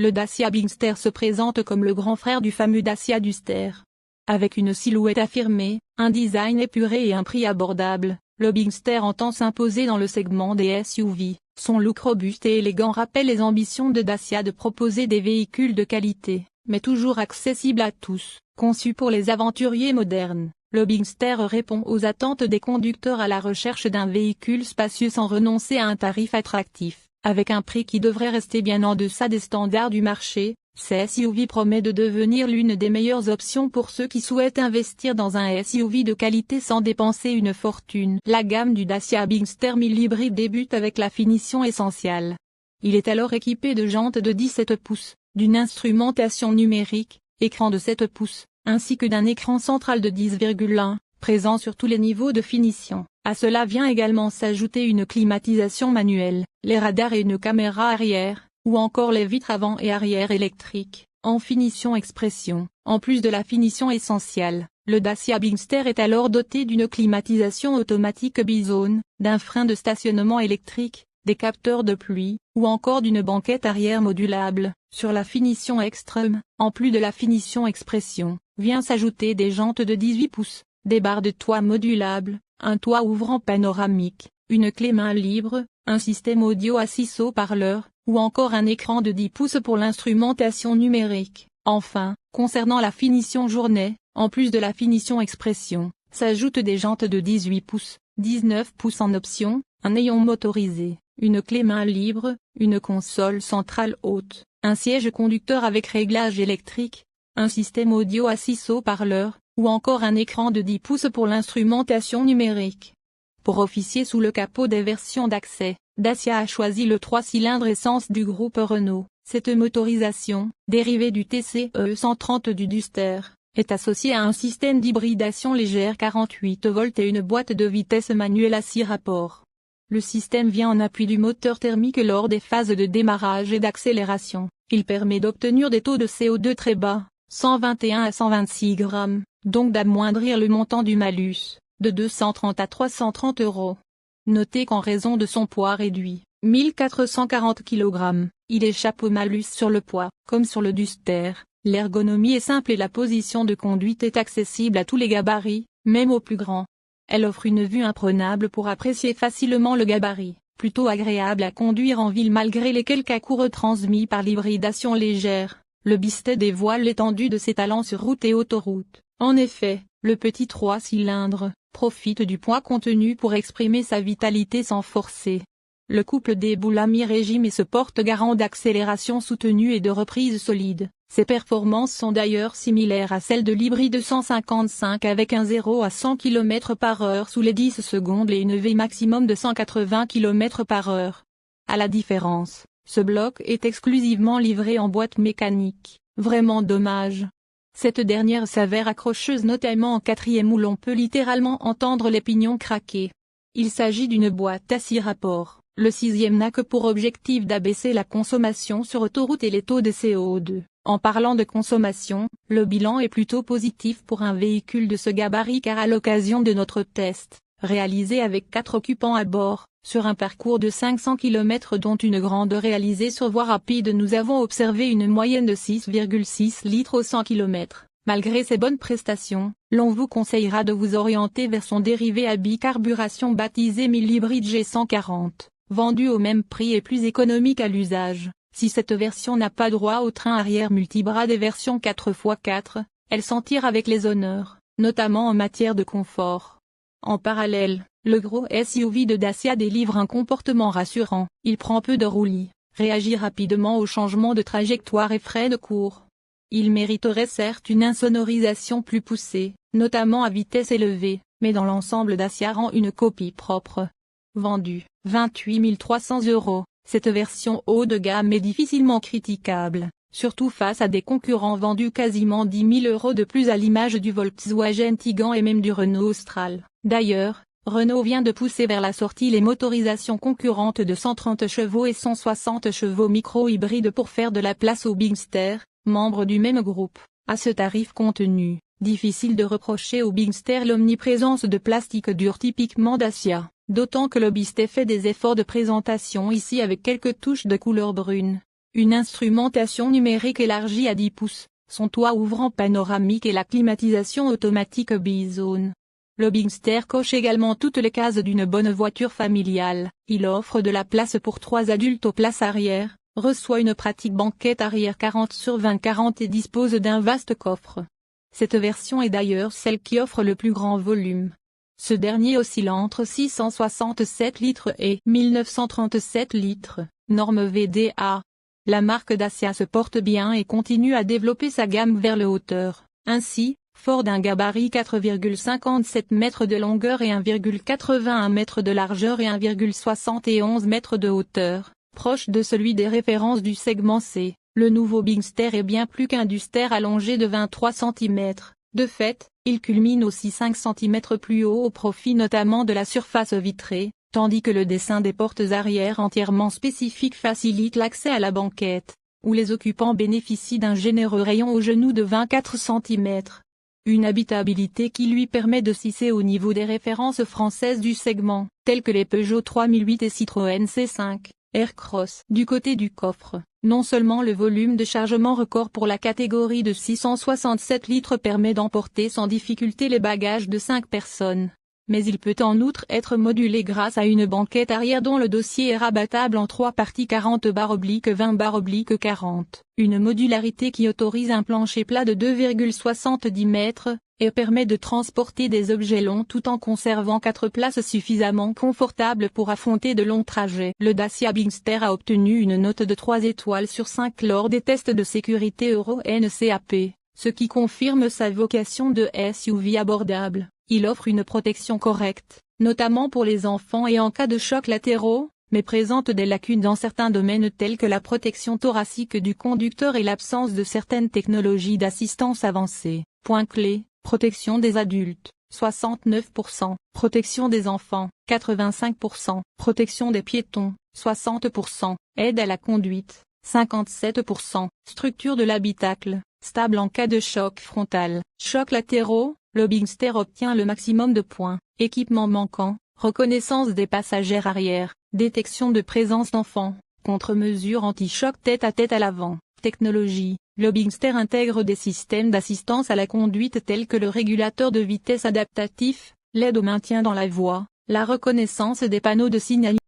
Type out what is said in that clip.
le Dacia Bigster se présente comme le grand frère du fameux Dacia Duster. Avec une silhouette affirmée, un design épuré et un prix abordable, le Bigster entend s'imposer dans le segment des SUV. Son look robuste et élégant rappelle les ambitions de Dacia de proposer des véhicules de qualité, mais toujours accessibles à tous. Conçu pour les aventuriers modernes, le Bigster répond aux attentes des conducteurs à la recherche d'un véhicule spacieux sans renoncer à un tarif attractif. Avec un prix qui devrait rester bien en deçà des standards du marché, ce SUV promet de devenir l'une des meilleures options pour ceux qui souhaitent investir dans un SUV de qualité sans dépenser une fortune. La gamme du Dacia Bigster 1000 hybride débute avec la finition essentielle. Il est alors équipé de jantes de 17 pouces, d'une instrumentation numérique, écran de 7 pouces, ainsi que d'un écran central de 10,1, présent sur tous les niveaux de finition. À cela vient également s'ajouter une climatisation manuelle, les radars et une caméra arrière, ou encore les vitres avant et arrière électriques, en finition expression. En plus de la finition essentielle, le Dacia Bigster est alors doté d'une climatisation automatique bizone, d'un frein de stationnement électrique, des capteurs de pluie, ou encore d'une banquette arrière modulable. Sur la finition extrême, en plus de la finition expression, vient s'ajouter des jantes de 18 pouces, des barres de toit modulables, un toit ouvrant panoramique, une clé main libre, un système audio à 6 haut-parleurs, ou encore un écran de 10 pouces pour l'instrumentation numérique. Enfin, concernant la finition journée, en plus de la finition expression, s'ajoutent des jantes de 18 pouces, 19 pouces en option, un ayon motorisé, une clé main libre, une console centrale haute, un siège conducteur avec réglage électrique, un système audio à 6 haut-parleurs, ou encore un écran de 10 pouces pour l'instrumentation numérique. Pour officier sous le capot des versions d'accès, Dacia a choisi le 3 cylindres essence du groupe Renault. Cette motorisation, dérivée du TCE 130 du Duster, est associée à un système d'hybridation légère 48 volts et une boîte de vitesse manuelle à 6 rapports. Le système vient en appui du moteur thermique lors des phases de démarrage et d'accélération. Il permet d'obtenir des taux de CO2 très bas, 121 à 126 grammes, donc d'amoindrir le montant du malus, de 230 à 330 €. Notez qu'en raison de son poids réduit, 1440 kg, il échappe au malus sur le poids. Comme sur le Duster, l'ergonomie est simple et la position de conduite est accessible à tous les gabarits, même aux plus grands. Elle offre une vue imprenable pour apprécier facilement le gabarit, plutôt agréable à conduire en ville malgré les quelques à-coups retransmis par l'hybridation légère. Le Bigster dévoile l'étendue de ses talents sur route et autoroute. En effet, le petit 3 cylindres profite du poids contenu pour exprimer sa vitalité sans forcer. Le couple déboule à mi-régime et se porte garant d'accélération soutenue et de reprise solide. Ses performances sont d'ailleurs similaires à celles de l'hybride 155 avec un 0 à 100 km/h sous les 10 secondes et une V maximum de 180 km/h. À la différence, ce bloc est exclusivement livré en boîte mécanique. Vraiment dommage. Cette dernière s'avère accrocheuse notamment en quatrième où l'on peut littéralement entendre les pignons craquer. Il s'agit d'une boîte à 6 rapports. Le sixième n'a que pour objectif d'abaisser la consommation sur autoroute et les taux de CO2. En parlant de consommation, le bilan est plutôt positif pour un véhicule de ce gabarit car à l'occasion de notre test, réalisé avec 4 occupants à bord, sur un parcours de 500 km dont une grande réalisée sur voie rapide, nous avons observé une moyenne de 6,6 litres au 100 km. Malgré ses bonnes prestations, l'on vous conseillera de vous orienter vers son dérivé à bicarburation baptisé 1000 hybride G140, vendu au même prix et plus économique à l'usage. Si cette version n'a pas droit au train arrière multibras des versions 4x4, elle s'en tire avec les honneurs, notamment en matière de confort. En parallèle, le gros SUV de Dacia délivre un comportement rassurant. Il prend peu de roulis, réagit rapidement aux changements de trajectoire et freine court. Il mériterait certes une insonorisation plus poussée, notamment à vitesse élevée, mais dans l'ensemble Dacia rend une copie propre. Vendue 28 300 €, cette version haut de gamme est difficilement critiquable, surtout face à des concurrents vendus quasiment 10 000 € de plus à l'image du Volkswagen Tiguan et même du Renault Austral. D'ailleurs, Renault vient de pousser vers la sortie les motorisations concurrentes de 130 chevaux et 160 chevaux micro-hybrides pour faire de la place au Bigster, membre du même groupe. À ce tarif contenu, difficile de reprocher au Bigster l'omniprésence de plastique dur typiquement Dacia, d'autant que le Bigster fait des efforts de présentation ici avec quelques touches de couleur brune. une instrumentation numérique élargie à 10 pouces, son toit ouvrant panoramique et la climatisation automatique Bizone. Le Bigster coche également toutes les cases d'une bonne voiture familiale. Il offre de la place pour 3 adultes aux places arrière, reçoit une pratique banquette arrière 40/20/40 et dispose d'un vaste coffre. Cette version est d'ailleurs celle qui offre le plus grand volume. Ce dernier oscille entre 667 litres et 1937 litres, norme VDA. La marque Dacia se porte bien et continue à développer sa gamme vers le hauteur. Ainsi, fort d'un gabarit 4,57 mètres de longueur et 1,81 mètres de largeur et 1,71 mètres de hauteur, proche de celui des références du segment C, le nouveau Bigster est bien plus qu'un Duster allongé de 23 cm. De fait, il culmine aussi 5 cm plus haut au profit notamment de la surface vitrée, tandis que le dessin des portes arrière entièrement spécifique facilite l'accès à la banquette, où les occupants bénéficient d'un généreux rayon au genou de 24 cm. Une habitabilité qui lui permet de s'hisser au niveau des références françaises du segment, telles que les Peugeot 3008 et Citroën C5, Aircross. Du côté du coffre, non seulement le volume de chargement record pour la catégorie de 667 litres permet d'emporter sans difficulté les bagages de 5 personnes, mais il peut en outre être modulé grâce à une banquette arrière dont le dossier est rabattable en 3 parties 40/20/40, une modularité qui autorise un plancher plat de 2,70 mètres, et permet de transporter des objets longs tout en conservant 4 places suffisamment confortables pour affronter de longs trajets. Le Dacia Bigster a obtenu une note de 3 étoiles sur 5 lors des tests de sécurité Euro NCAP, ce qui confirme sa vocation de SUV abordable. Il offre une protection correcte, notamment pour les enfants et en cas de chocs latéraux, mais présente des lacunes dans certains domaines tels que la protection thoracique du conducteur et l'absence de certaines technologies d'assistance avancée. Point clé, protection des adultes, 69%, protection des enfants, 85%, protection des piétons, 60%, aide à la conduite, 57%, structure de l'habitacle, stable en cas de choc frontal, choc latéraux. Le Bigster obtient le maximum de points, équipement manquant, reconnaissance des passagères arrière, détection de présence d'enfants, contre-mesure anti-choc tête à l'avant, technologie. Le Bigster intègre des systèmes d'assistance à la conduite tels que le régulateur de vitesse adaptatif, l'aide au maintien dans la voie, la reconnaissance des panneaux de signalisation.